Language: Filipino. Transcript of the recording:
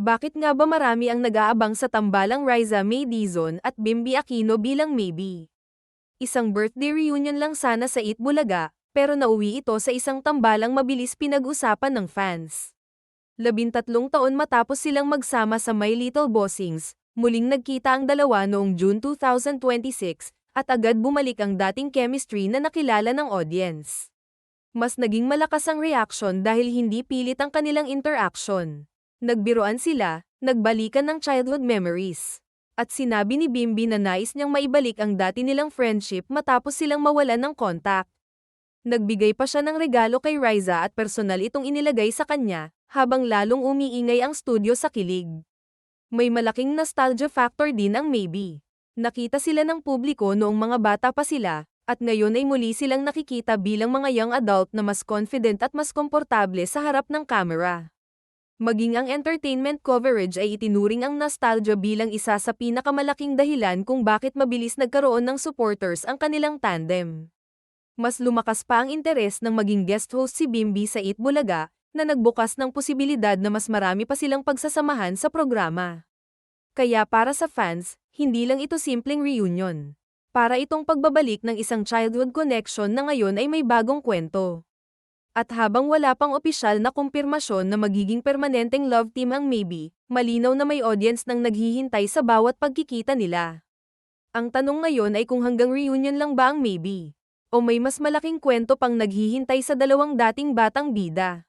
Bakit nga ba marami ang nag-aabang sa tambalang Riza May Dizon at Bimby Aquino bilang maybe? Isang birthday reunion lang sana sa Eat Bulaga, pero nauwi ito sa isang tambalang mabilis pinag-usapan ng fans. 13 taon matapos silang magsama sa My Little Bossings, muling nagkita ang dalawa noong June 2026, at agad bumalik ang dating chemistry na nakilala ng audience. Mas naging malakas ang reaction dahil hindi pilit ang kanilang interaction. Nagbiruan sila, nagbalikan ng childhood memories. At sinabi ni Bimby na nais niyang maibalik ang dati nilang friendship matapos silang mawalan ng contact. Nagbigay pa siya ng regalo kay Riza at personal itong inilagay sa kanya, habang lalong umiingay ang studio sa kilig. May malaking nostalgia factor din ang maybe. Nakita sila ng publiko noong mga bata pa sila, at ngayon ay muli silang nakikita bilang mga young adult na mas confident at mas komportable sa harap ng camera. Maging ang entertainment coverage ay itinuring ang nostalgia bilang isa sa pinakamalaking dahilan kung bakit mabilis nagkaroon ng supporters ang kanilang tandem. Mas lumakas pa ang interes ng maging guest host si Bimby sa Eat Bulaga, na nagbukas ng posibilidad na mas marami pa silang pagsasamahan sa programa. Kaya para sa fans, hindi lang ito simpleng reunion. Para itong pagbabalik ng isang childhood connection na ngayon ay may bagong kwento. At habang wala pang opisyal na kumpirmasyon na magiging permanenteng love team ang maybe, malinaw na may audience nang naghihintay sa bawat pagkikita nila. Ang tanong ngayon ay kung hanggang reunion lang ba ang maybe? O may mas malaking kwento pang naghihintay sa dalawang dating batang bida?